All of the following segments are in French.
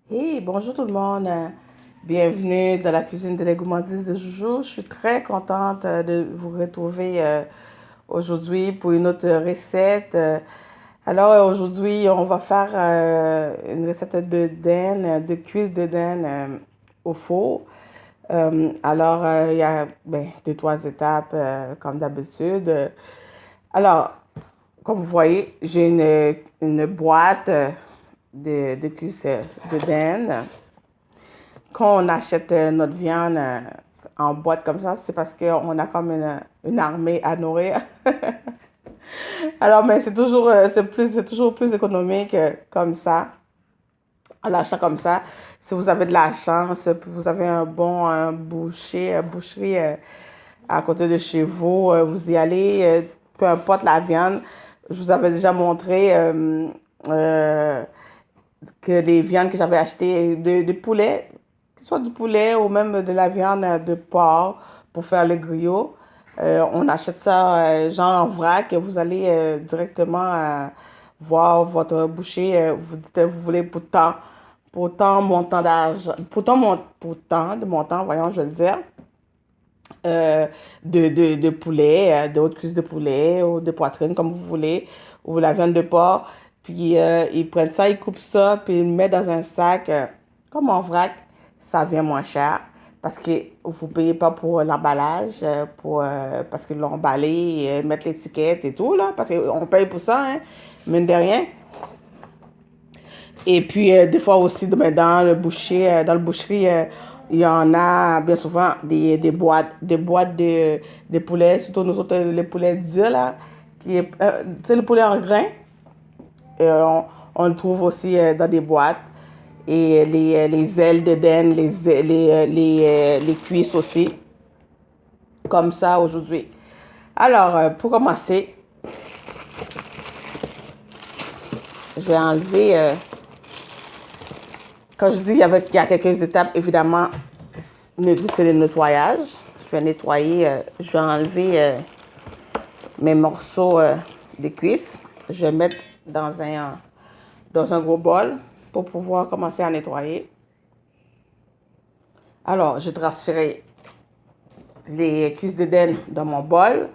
Hey, bonjour tout le monde. Bienvenue dans la cuisine de la gourmandise de Joujou. Je suis très contente de vous retrouver aujourd'hui pour une autre recette. Alors aujourd'hui, on va faire une recette de dinde, de cuisse de dinde au four. Il y a deux, trois étapes comme d'habitude. Alors, comme vous voyez, j'ai une boîte de cuisse de dinde. Quand on achète notre viande en boîte comme ça, c'est parce qu'on a comme une armée à nourrir. Alors, mais c'est toujours plus économique comme ça, à l'achat comme ça. Si vous avez de la chance, vous avez un bon boucherie à côté de chez vous, vous y allez, peu importe la viande. Je vous avais déjà montré que les viandes que j'avais achetées de poulet, que ce soit du poulet ou même de la viande de porc pour faire le griot, on achète ça genre en vrac. Vous allez directement voir votre boucher. Vous dites vous voulez pour tant montant d'argent, pour tant de montant, voyons, je vais le dire, de poulet, de haute cuisse de poulet ou de poitrine, comme vous voulez, ou la viande de porc. Puis ils prennent ça, ils coupent ça, puis ils le mettent dans un sac, comme en vrac. Ça vient moins cher parce que vous ne payez pas pour l'emballage, parce qu'ils l'ont emballé, mettre l'étiquette et tout, là, parce qu'on paye pour ça, hein, mine de rien. Et puis, des fois aussi, dans le boucherie, il y en a bien souvent des boîtes de poulet, surtout nous autres, les poulets durs, là, tu sais, le poulet en grains, on le trouve aussi dans des boîtes. Et les ailes de dinde, les cuisses aussi, comme ça aujourd'hui. Alors, pour commencer, je vais enlever. Quand je dis il y a quelques étapes, évidemment, c'est le nettoyage. Je vais nettoyer, je vais enlever mes morceaux de cuisses. Je vais mettre dans un gros bol pour pouvoir commencer à nettoyer. Alors, je transfère les cuisses de dinde dans mon bol.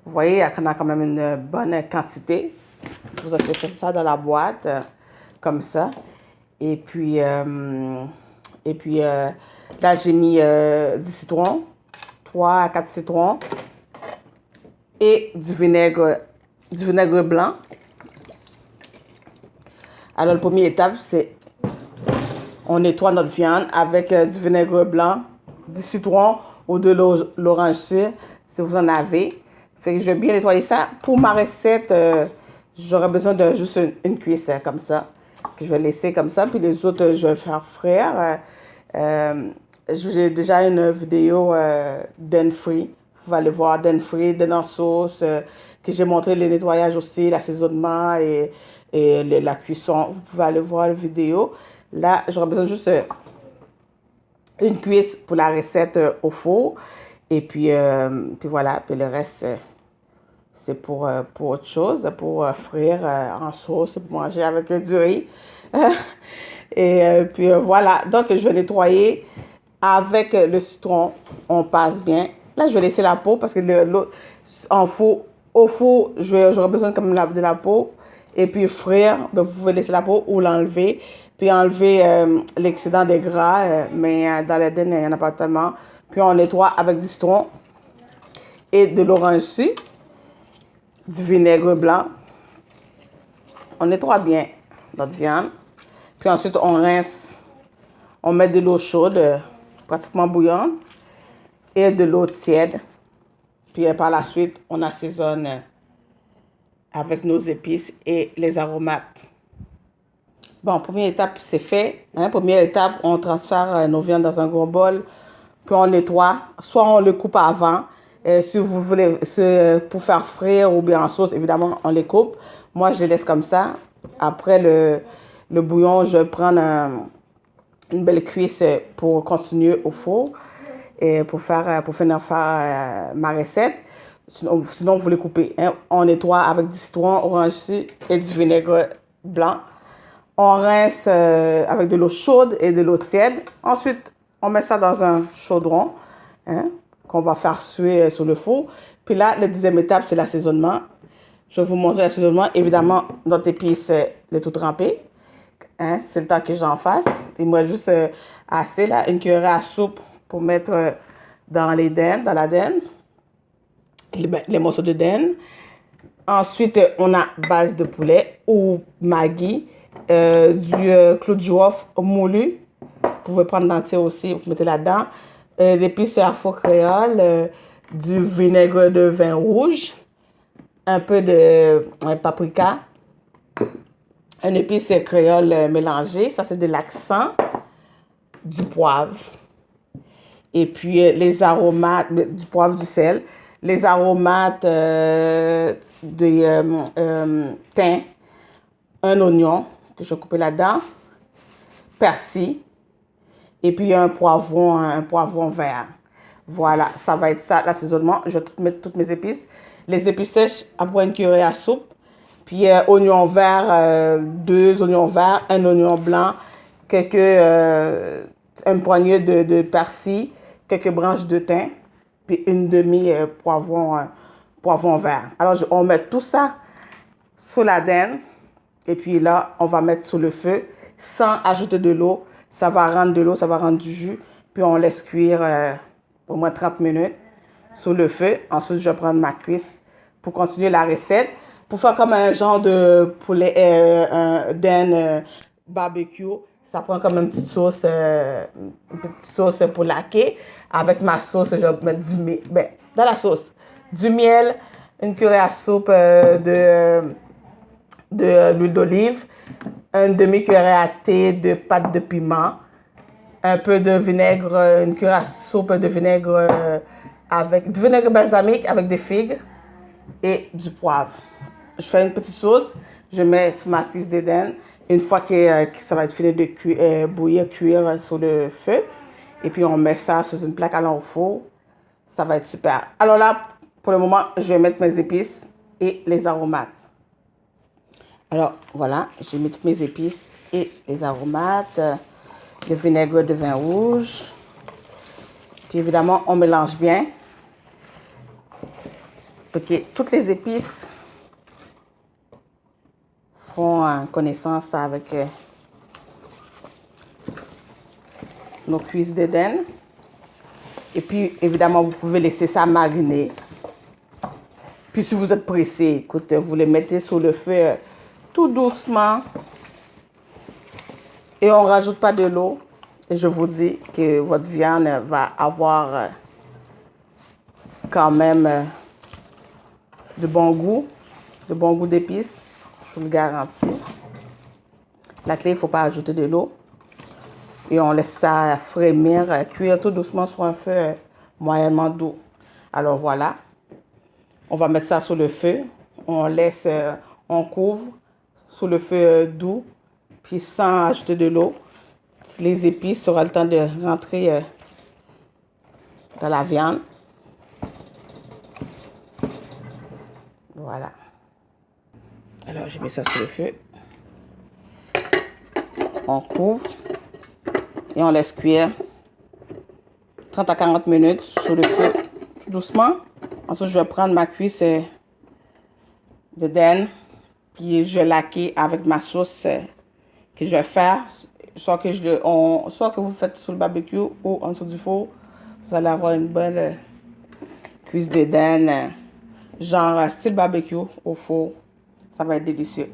Vous voyez, il y en a quand même une bonne quantité. Vous achetez ça dans la boîte, comme ça. Et puis, là, j'ai mis du citron, 3 à 4 citrons, et du vinaigre blanc. Alors, la première étape, c'est on nettoie notre viande avec du vinaigre blanc, du citron ou de l'orange sûre, si vous en avez. Fait que je vais bien nettoyer ça. Pour ma recette, j'aurai besoin de juste une cuisse comme ça, que je vais laisser comme ça. Puis les autres, je vais faire frire. J'ai déjà une vidéo dinde free. Vous allez voir dinde free, dinde en sauce, que j'ai montré le nettoyage aussi, l'assaisonnement et la cuisson. Vous pouvez aller voir la vidéo. Là, j'aurai besoin juste une cuisse pour la recette au four. Et puis voilà, puis le reste, c'est pour autre chose, pour frire en sauce, pour manger avec du riz. Et puis voilà, donc je vais nettoyer avec le citron, on passe bien. Là, je vais laisser la peau parce que au four, j'aurai besoin comme de la peau. Et puis frire, ben, vous pouvez laisser la peau ou l'enlever. Puis enlever l'excédent des gras, mais dans les dents, il n'y en a pas tellement. Puis on nettoie avec du citron et de l'orange sûre, du vinaigre blanc. On nettoie bien notre viande. Puis ensuite, on rince. On met de l'eau chaude, pratiquement bouillante, et de l'eau tiède. Puis par la suite, on assaisonne avec nos épices et les aromates. Bon, première étape, c'est fait. Hein? Première étape, on transfère nos viandes dans un gros bol, puis on nettoie. Soit on le coupe avant, si vous voulez, pour faire frire ou bien en sauce, évidemment, on les coupe. Moi, je les laisse comme ça. Après le bouillon, je prends une belle cuisse pour continuer au four et pour finir faire ma recette. Sinon, vous les coupez. Hein? On nettoie avec du citron, orange sûre et du vinaigre blanc. On rince avec de l'eau chaude et de l'eau tiède. Ensuite, on met ça dans un chaudron qu'on va faire suer sur le four. Puis là, la deuxième étape, c'est l'assaisonnement. Je vais vous montrer l'assaisonnement. Évidemment, notre épice est tout trempée. C'est le temps que j'en fasse. Il me reste juste assez, là, une cuillerée à soupe pour mettre dans la denne, les morceaux de denne. Ensuite, on a base de poulet ou Maggi, du clou de girofle moulu. Vous pouvez prendre l'entier aussi, vous mettez là-dedans. L'épice à faux créole, du vinaigre de vin rouge, un peu de paprika, un épice créole mélangé, ça c'est de l'accent, du poivre. Et puis les aromates, du poivre, du sel, les aromates de thym, un oignon que je vais couper là-dedans, persil, et puis un poivron vert. Voilà, ça va être ça l'assaisonnement. Je vais mettre toutes mes épices. Les épices sèches, après une cuillerée à soupe. Puis oignon vert, 2 oignons verts, un oignon blanc, une poignée de persil, quelques branches de thym, puis une poivron vert. Alors, on met tout ça sous la denne. Et puis là, on va mettre sous le feu sans ajouter de l'eau. Ça va rendre de l'eau, ça va rendre du jus. Puis on laisse cuire au moins 30 minutes sous le feu. Ensuite, je vais prendre ma cuisse pour continuer la recette. Pour faire comme un genre de poulet, denne barbecue, ça prend comme une petite sauce pour laquer. Avec ma sauce, je vais mettre dans la sauce, du miel, une cuillerée à soupe de l'huile d'olive, une demi-cuillerée à thé de pâte de piment, un peu de vinaigre, une cuillerée à soupe de vinaigre avec du vinaigre balsamique avec des figues et du poivre. Je fais une petite sauce, je mets sur ma cuisse d'Éden. Une fois que ça va être fini de cuire sur le feu, et puis on met ça sur une plaque allant au four, ça va être super. Alors là, pour le moment, je vais mettre mes épices et les aromates. Alors voilà, j'ai mis toutes mes épices et les aromates, le vinaigre de vin rouge. Puis évidemment, on mélange bien pour que toutes les épices font connaissance avec nos cuisses d'Éden. Et puis, évidemment, vous pouvez laisser ça mariner. Puis, si vous êtes pressé, écoutez, vous les mettez sur le feu tout doucement. Et on ne rajoute pas de l'eau. Et je vous dis que votre viande va avoir quand même de bon goût d'épices. Je vous le garantis. La clé, il ne faut pas ajouter de l'eau. Et on laisse ça frémir, cuire tout doucement sur un feu moyennement doux. Alors voilà. On va mettre ça sur le feu. On couvre sous le feu doux. Puis sans ajouter de l'eau. Les épices auront le temps de rentrer dans la viande. Voilà. Alors, je mets ça sur le feu. On couvre et on laisse cuire 30 à 40 minutes sur le feu doucement. Ensuite, je vais prendre ma cuisse de denne, puis je vais laquer avec ma sauce que je vais faire. Soit que vous faites sur le barbecue ou en dessous du four, vous allez avoir une bonne cuisse de denne, genre style barbecue au four. Ça va être délicieux.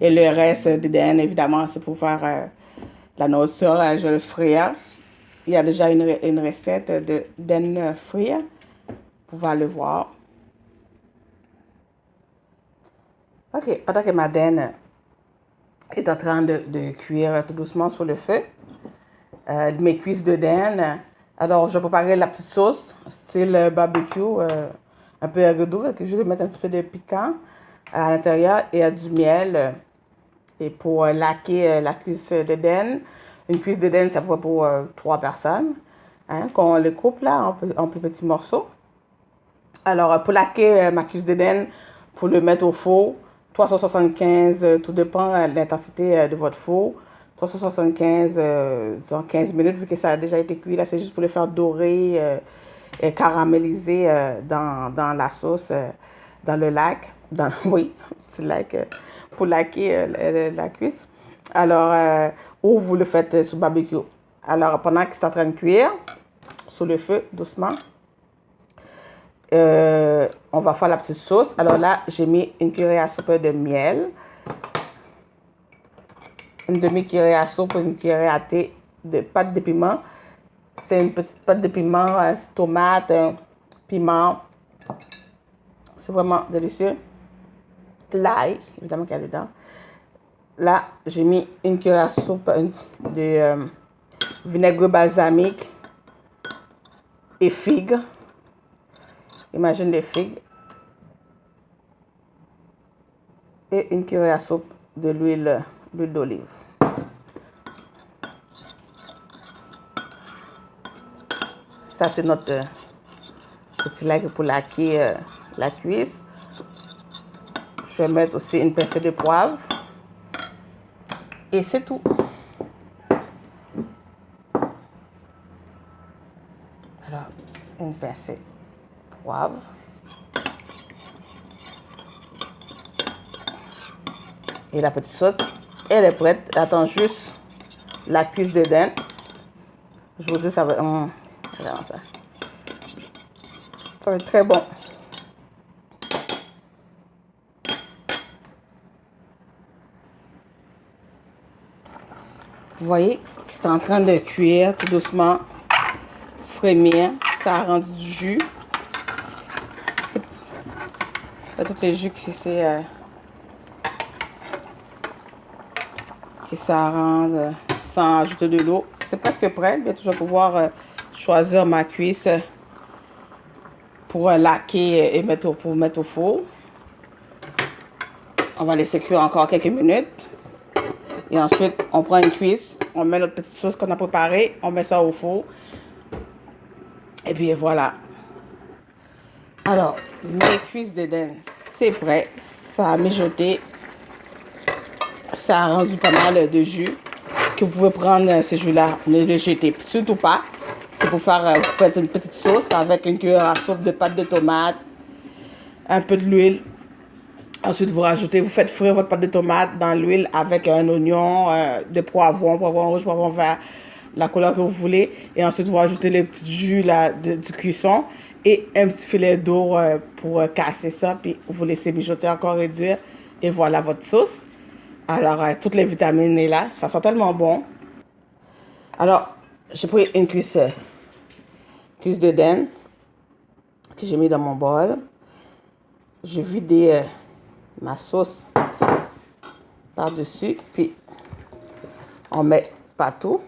Et le reste de denne, évidemment, c'est pour faire la nourriture. Je vais le frire. Il y a déjà une recette de denne frire. Vous pouvez aller voir. Ok, pendant que ma denne est en train de cuire tout doucement sur le feu, mes cuisses de denne, alors je vais préparer la petite sauce, style barbecue, un peu agredou, que je vais mettre un petit peu de piquant à l'intérieur et du miel. Et pour laquer la cuisse de denne, une cuisse de denne, c'est à peu près pour 3 personnes. Qu'on le coupe là en plus petits morceaux. Alors, pour laquer ma cuisse de denne, pour le mettre au four, 375, tout dépend de l'intensité de votre four. 375 dans 15 minutes, vu que ça a déjà été cuit. Là, c'est juste pour le faire dorer et caraméliser dans la sauce, dans le lac. Oui, c'est lac, pour laquer la cuisse. Alors, ou vous le faites sous barbecue. Alors, pendant que c'est en train de cuire, sous le feu, doucement, on va faire la petite sauce. Alors là, j'ai mis une cuillère à soupe de miel, une demi-cuillère à soupe, une cuillère à thé de pâte de piment. C'est une petite pâte de piment, tomate, piment. C'est vraiment délicieux. L'ail, évidemment qu'il y a dedans. Là, j'ai mis une cuillère à soupe de vinaigre balsamique et figues. Imagine les figues. Et une cuillère à soupe de l'huile d'olive. Ça, c'est notre petit lac pour laquer la cuisse. Je vais mettre aussi une pincée de poivre. Et c'est tout. Alors, une pincée de poivre. Et la petite sauce, elle est prête. Attends juste la cuisse de dinde. Je vous dis, ça va... regarde ça. Ça va être très bon. Vous voyez, c'est en train de cuire tout doucement, frémir. Ça a rendu du jus. C'est tout le jus qui ça rend sans ajouter de l'eau. C'est presque prêt. Bientôt, je vais pouvoir choisir ma cuisse pour laquer et pour mettre au four. On va laisser cuire encore quelques minutes. Et ensuite, on prend une cuisse, on met notre petite sauce qu'on a préparée, on met ça au four. Et puis voilà. Alors, mes cuisses de dinde, c'est prêt. Ça a mijoté. Ça a rendu pas mal de jus. Que vous pouvez prendre ce jus-là, ne le jetez surtout pas. C'est pour faire, vous faites une petite sauce avec une cuillère à soupe de pâte de tomate, un peu de l'huile. Ensuite, vous rajoutez, vous faites frire votre pâte de tomate dans l'huile avec un oignon, des poivrons rouge, poivrons vert, la couleur que vous voulez. Et ensuite, vous rajoutez les petits jus là, du cuisson et un petit filet d'eau pour casser ça. Puis, vous laissez mijoter encore, réduire. Et voilà votre sauce. Alors, toutes les vitamines sont là. Ça sent tellement bon. Alors, j'ai pris une cuisse de dinde que j'ai mis dans mon bol. J'ai vidé ma sauce par-dessus, puis on met partout.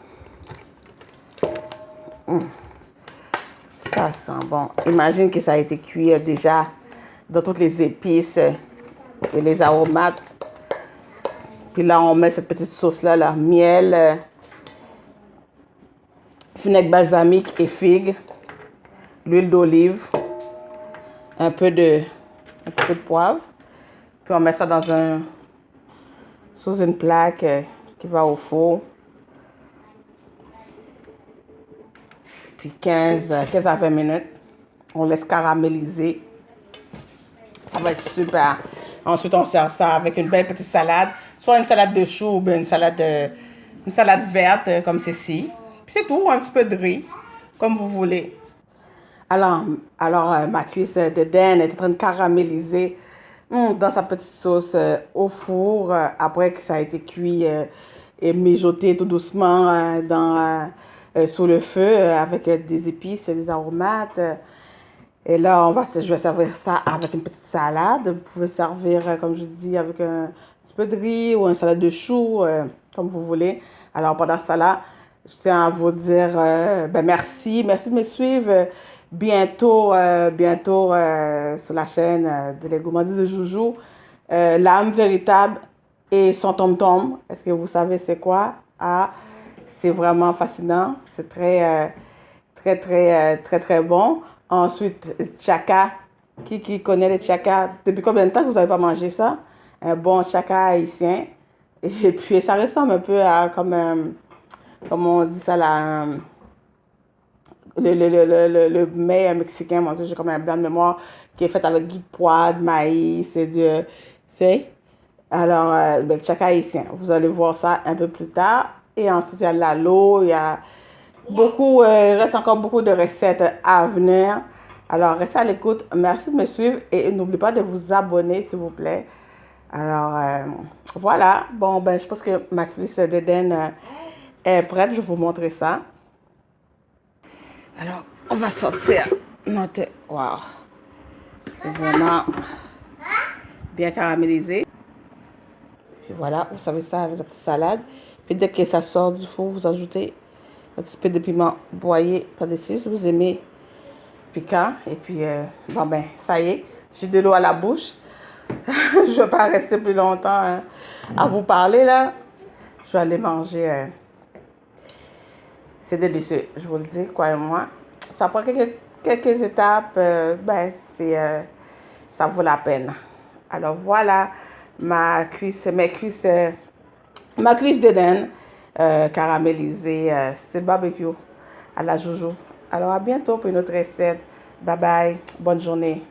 Ça sent bon. Imagine que ça a été cuit déjà dans toutes les épices et les aromates. Puis là, on met cette petite sauce-là, miel, vinaigre balsamique et figues, l'huile d'olive, un petit peu de poivre. Puis on met ça sous une plaque qui va au four. Puis 15 à 20 minutes. On laisse caraméliser. Ça va être super. Ensuite, on sert ça avec une belle petite salade. Soit une salade de choux ou bien une salade verte comme ceci. Puis c'est tout, un petit peu de riz, comme vous voulez. Alors ma cuisse de dinde est en train de caraméliser dans sa petite sauce au four, après que ça a été cuit et mijoté tout doucement sur le feu avec des épices, des aromates. Et là, je vais servir ça avec une petite salade. Vous pouvez servir, comme je dis, avec un petit peu de riz ou une salade de choux, comme vous voulez. Alors, pendant ce temps-là, je tiens à vous dire merci. Merci de me suivre. Bientôt sur la chaîne de Les Gourmandises de Joujou, l'âme véritable et son tom-tom. Est-ce que vous savez c'est quoi? Ah, c'est vraiment fascinant. C'est très bon. Ensuite, tchaka. Qui connaît les tchaka? Depuis combien de temps que vous n'avez pas mangé ça? un bon chaka haïtien. Et puis, ça ressemble un peu à comme on dit ça là, le mets mexicain. Moi, j'ai comme un blanc de mémoire qui est fait avec du pois, de maïs et de, tu sais. Alors, le chaka haïtien, vous allez voir ça un peu plus tard. Et ensuite, il y a l'alo, il y a beaucoup, il reste encore beaucoup de recettes à venir. Alors, restez à l'écoute. Merci de me suivre et n'oubliez pas de vous abonner, s'il vous plaît. Alors, voilà. Bon, ben, je pense que ma cuisse d'Éden est prête. Je vais vous montrer ça. Alors, on va sortir notre... Wow! C'est vraiment bien caramélisé. Et voilà, vous savez ça avec la petite salade. Puis dès que ça sort du four, vous ajoutez un petit peu de piment broyé par-dessus si vous aimez piquant. Et puis, bon ben, ça y est, j'ai de l'eau à la bouche. Je ne vais pas rester plus longtemps à vous parler là. Je vais aller manger. C'est délicieux, je vous le dis, croyez-moi. Ça prend quelques étapes, ben ça vaut la peine. Alors voilà ma cuisse d'Éden caramélisée, style barbecue à la joujou. Alors à bientôt pour une autre recette. Bye bye, bonne journée.